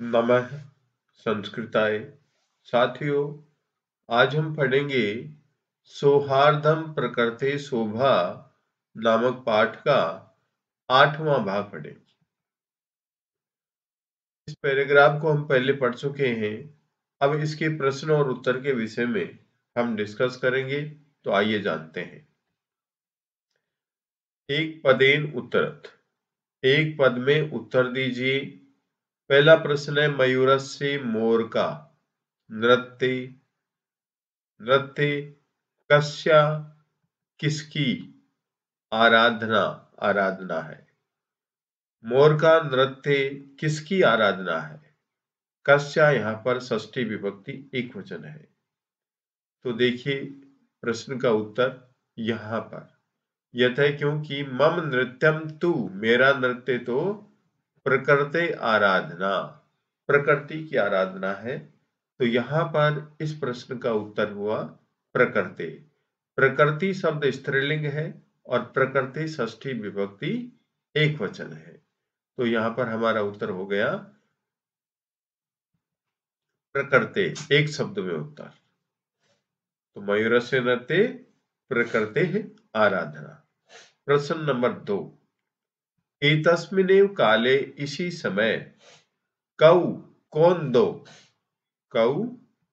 नमः संस्कृताय। साथियों, आज हम पढ़ेंगे सौहार्दम प्रकृते शोभा नामक पाठ का 8वां भाग पढ़ेंगे। इस पैराग्राफ को हम पहले पढ़ चुके हैं। अब इसके प्रश्न और उत्तर के विषय में हम डिस्कस करेंगे। तो आइए जानते हैं। एक पदेन उत्तरत, एक पद में उत्तर दीजिए। पहला प्रश्न है मयूरस्य मोर का नृत्य नृत्य कस्या किसकी आराधना आराधना है। मोर का नृत्य किसकी आराधना है। कस्या यहाँ पर षष्ठी विभक्ति एक वचन है। तो देखिए प्रश्न का उत्तर यहाँ पर यथ है, क्योंकि मम नृत्यम तु, मेरा नृत्य तो प्रकृति आराधना, प्रकृति की आराधना है। तो यहाँ पर इस प्रश्न का उत्तर हुआ प्रकृति। प्रकृति शब्द स्त्रीलिंग है और प्रकृति षष्ठी विभक्ति एक वचन है। तो यहाँ पर हमारा उत्तर हो गया प्रकृति, एक शब्द में उत्तर। तो मयूरस्य नृत्य प्रकृते आराधना। प्रश्न नंबर 2, एतस्मिन्नेव काले, इसी समय, कौ कौन दो, कौ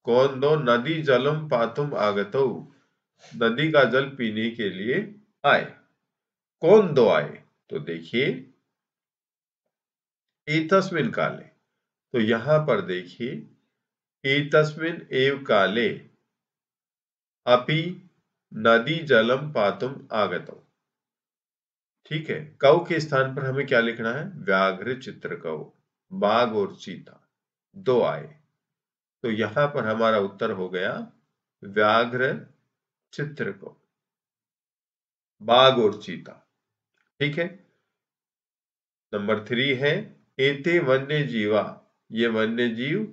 कौन दो नदी जलम पातुम आगतौ, नदी का जल पीने के लिए आए। कौन दो आए? तो देखिए एतस्मिन काले, तो यहां पर देखिए एतस्मिन एव काले अपि नदी जलम पातुम आगतौ। ठीक है, कौ के स्थान पर हमें क्या लिखना है? व्याघ्र चित्रकौ, बाघ और चीता दो आए। तो यहां पर हमारा उत्तर हो गया व्याघ्र चित्रकौ, बाघ और चीता। ठीक है। नंबर 3 है एते वन्य जीवा, ये वन्य जीव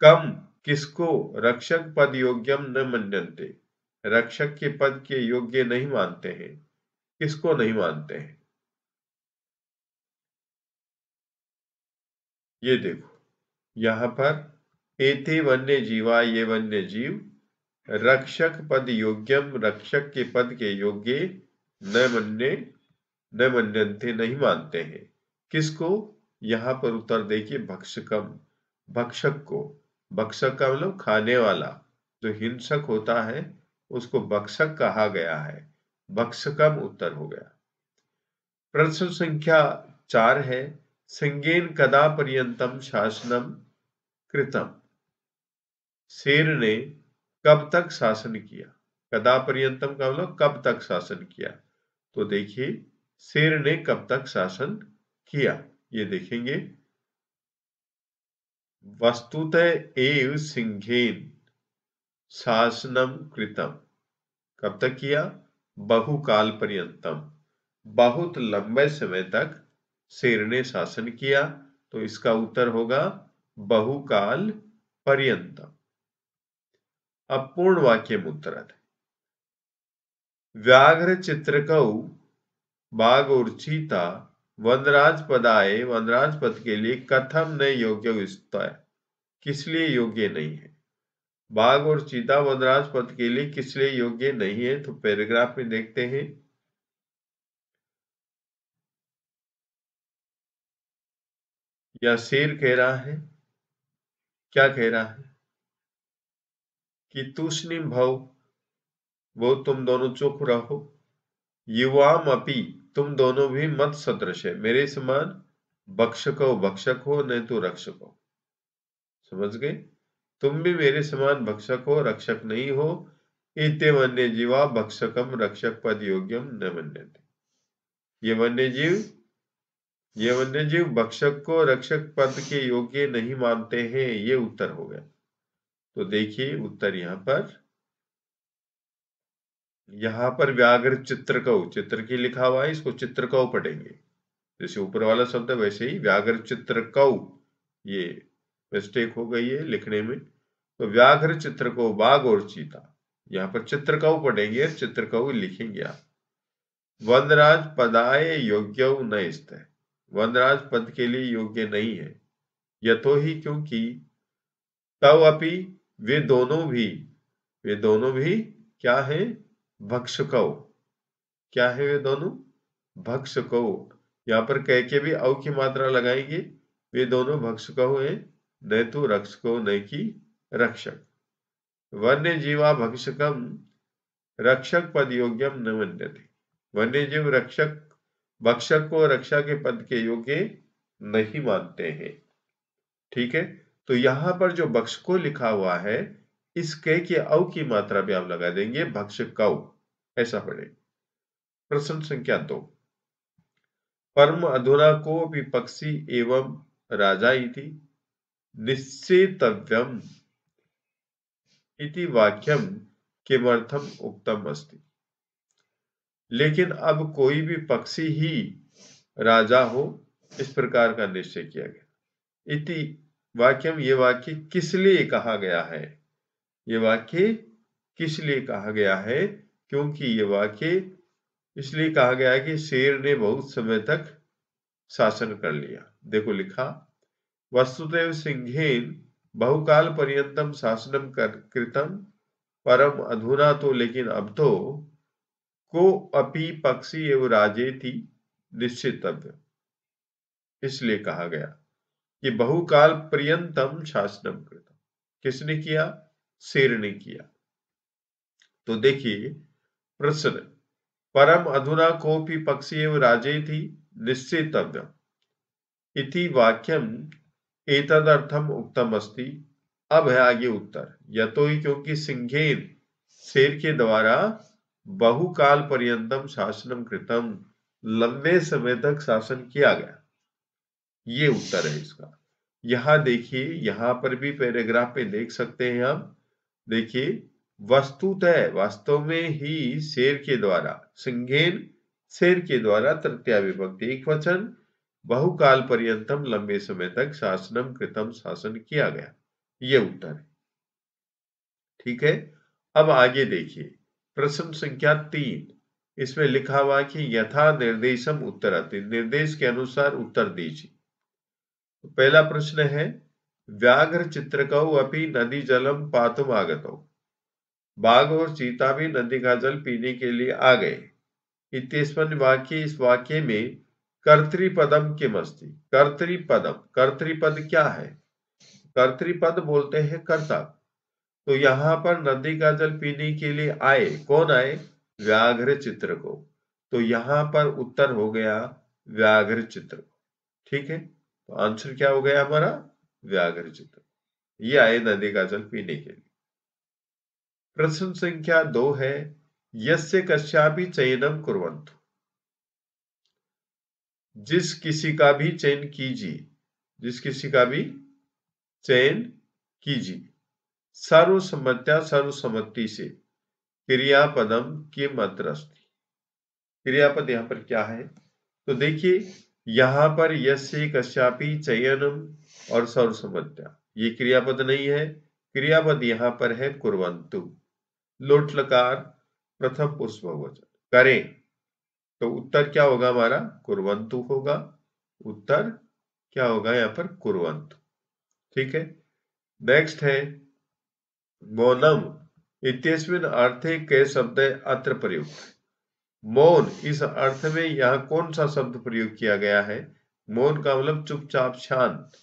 कम किसको रक्षक पद योग्यम न मन्यन्ते, रक्षक के पद के योग्य नहीं मानते हैं। किसको नहीं मानते हैं? ये देखो यहां पर एते वन्य जीवा, ये वन्य जीव रक्षक पद योग्यम, रक्षक के पद के योग्य न मन्यन्ते नहीं मानते हैं। किसको? यहां पर उत्तर देखिए भक्षकम, भक्षक को। भक्षक का मतलब खाने वाला, जो हिंसक होता है उसको भक्षक कहा गया है। भक्षकम उत्तर हो गया। प्रश्न संख्या 4 है संज्ञेन कदा पर्यंतम शासनम कृतम, शेर ने कब तक शासन किया। कदा पर्यंतम का मतलब कब तक शासन किया। तो देखिए शेर ने कब तक शासन किया, ये देखेंगे। वस्तुतः एव सिंहेन शासनम कृतम, कब तक किया? बहुकाल पर्यंतम, बहुत लंबे समय तक शेर ने शासन किया। तो इसका उत्तर होगा बहुकाल पर्यंतम। अब पूर्ण वाक्य में उत्तर है व्याघ्र चित्रकौ, बाघ और चीता वनराज पद आए, वनराज पद के लिए कथम न योग्य विस्तय, किस लिए योग्य नहीं है। बाघ और चीता वनराज पद के लिए किस लिए योग्य नहीं है। तो पैराग्राफ में देखते हैं। या शेर कह रहा है, क्या कह रहा है कि तूष्णीम भव, वो तुम दोनों चुप रहो। युवाम अपी, तुम दोनों भी मत सदृश है, मेरे समान भक्षको भक्षक हो नहीं तो रक्षक हो। समझ गए? तुम भी मेरे समान भक्षक हो, रक्षक नहीं हो। इत्य वन्य जीवा भक्षकम रक्षक पद योग्यम न मन्यते, ये वन्य जीव भक्षक को रक्षक पद के योग्य नहीं मानते हैं। ये उत्तर हो गया। तो देखिए उत्तर यहां पर व्याघ्र चित्रकौ, चित्र की लिखा हुआ है, इसको चित्रकौ पढ़ेंगे। जैसे ऊपर वाला शब्द है वैसे ही व्याघ्र चित्रकौ, ये मिस्टेक हो गई है लिखने में। तो व्याघ्र चित्रकौ, बाघ और चीता, यहाँ पर चित्रकौ पढ़ेंगे, चित्रकौ लिखेंगे आप। वनराज पदाय योग्य न स्थ, वनराज पद के लिए योग्य नहीं है। यतो ही क्योंकि, तव अपि वे दोनों भी क्या है? भक्षकौ। क्या है वे दोनों? भक्षकौ। यहाँ पर कह के भी औ की मात्रा लगाएंगे। वे दोनों भक्षकौ है, न तो रक्षको न कि रक्षक। वन्य जीवा भक्षकम रक्षक पद योग्यम न मन्यते। वन्य जीव रक्षक भक्षक को रक्षा के पद के योग्य नहीं मानते हैं। ठीक है, तो यहां पर जो भक्षको लिखा हुआ है, इस क के औ की मात्रा भी आप लगा देंगे, भक्षकौ ऐसा पढ़े। प्रश्न संख्या 2, परम अधुना को विपक्षी एवं राजा इति निश्चेतव्यम इति वाक्यम किमर्थम उक्तम अस्ति। लेकिन अब कोई भी पक्षी ही राजा हो, इस प्रकार का निश्चय किया गया। इति वाक्यम, ये वाक्य किस लिए कहा गया है? ये वाक्य किस लिए कहा गया है? क्योंकि ये वाक्य इसलिए कहा गया है कि शेर ने बहुत समय तक शासन कर लिया। देखो लिखा, वस्तुतैव सिंहेन बहुकाल पर्यंतम शासनम कृतम परम अधुना तो, लेकिन अब तो को अपि पक्षी एवं राजेति निश्चितव्य, इसलिए कहा गया कि बहुकाल पर्यंतम शासनम कृतम। किसने किया? शेर ने किया। तो देखिए प्रश्न, परम अधुना कोपि पक्षी एवं राजेति निश्चितव्य इति वाक्यम एतदर्थम उक्तम अस्ति। अब है आगे उत्तर, यतो ही क्योंकि सिंहेन शेर के द्वारा बहुकाल पर्यंतम शासनम कृतम लंबे समय तक शासन किया गया। ये उत्तर है इसका। यहां देखिए, यहां पर भी पैराग्राफ पे देख सकते हैं हम। देखिए, वस्तुतः वास्तव में ही शेर के द्वारा, सिंहेन शेर के द्वारा, तृतीया विभक्ति एक वचन, बहुकाल पर्यंतम लंबे समय तक शासनम कृतम शासन किया गया। ये उत्तर है। ठीक है, अब आगे देखिए प्रश्न संख्या 3, इसमें लिखा हुआ कि यथा निर्देशम उत्तरति, निर्देश के अनुसार उत्तर दीजिए। तो पहला प्रश्न है, व्याघ्र चित्रकौ अपि नदी जलम पातुम आगतौ। बाघ और चीता भी नदी का जल पीने के लिए आ गए। इत्यस्मिन् वाक्ये, इस वाक्य में कर्तृपदम किम अस्ति। कर्तृपदम, कर्तृपद क्या है? कर्तृपद बोलते हैं कर्ता। तो यहां पर नदी का जल पीने के लिए आए, कौन आए? व्याघ्र चित्र को। तो यहां पर उत्तर हो गया व्याघ्र चित्र। ठीक है, तो आंसर क्या हो गया हमारा? व्याघ्र चित्र। ये आए नदी का जल पीने के लिए। प्रश्न संख्या 2 है, यस्य कस्यापि चयनम कुर्वन्तु। जिस किसी का भी चयन कीजिए, जिस किसी का भी चयन कीजिए। सर्वसम्मत्या, सर्वसम्मति से, क्रियापदम किम अत्र अस्ति। क्रियापद यहां पर क्या है? तो देखिए, यहां पर यस्य कस्यापि चयनम और सर्वसम्मत्या, ये क्रियापद नहीं है। क्रियापद यहां पर है कुर्वन्तु। लोट लकार प्रथम पुरुष बहुवचन, करें। तो उत्तर क्या होगा हमारा? कुर्वन्तु होगा। उत्तर क्या होगा यहाँ पर? कुर्वन्तु। ठीक है, नेक्स्ट है, मौनम इत्यस्मिन् अर्थे के शब्द अत्र प्रयुक्त। मौन, इस अर्थ में यहाँ कौन सा शब्द प्रयोग किया गया है? मौन का मतलब चुपचाप, शांत।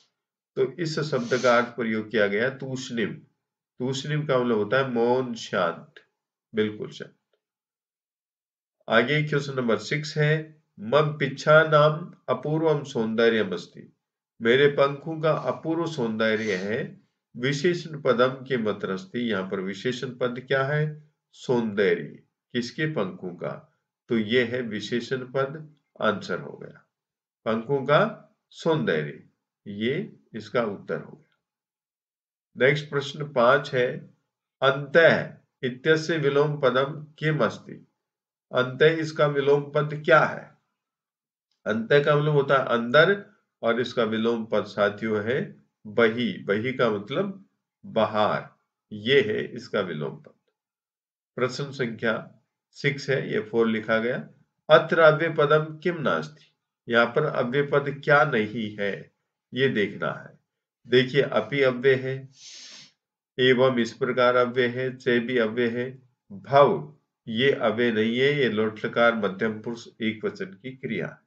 तो इस शब्द का अर्थ प्रयोग किया गया तूष्णिम। तूष्णिम का मतलब होता है मौन, शांत, बिल्कुल शांत। आगे क्वेश्चन नंबर 6 है, मम पिच्छा नाम अपूर्वम सौंदर्यम अस्ति। मेरे पंखों का अपूर्व सौंदर्य है। विशेषण पदम के मतरस्ती, यहाँ पर विशेषण पद क्या है? सौंदर्य। किसके? पंखों का। तो ये है विशेषण पद, आंसर हो गया पंखों का सौंदर्य। ये इसका उत्तर हो गया। नेक्स्ट प्रश्न 5 है, अंतः इत्यस्य विलोम पदम किम अस्ति। अंतः, इसका विलोम पद क्या है? अंतः का मतलब होता है अंदर, और इसका विलोम पद साथियों है बही। बही का मतलब बाहर। ये है इसका विलोम पद। प्रश्न संख्या 6 है, ये 4 लिखा गया। अत्र अव्यय पदम किम नास्ति। यहाँ पर अव्यय पद क्या नहीं है, ये देखना है। देखिए अपि अव्यय है, एवं इस प्रकार अव्यय है, च भी अव्यय है, भव ये अव्यय नहीं है, ये लोट लकार मध्यम पुरुष एक वचन की क्रिया,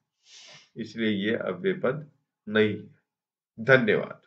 इसलिए ये अव्यय पद नहीं है। धन्यवाद।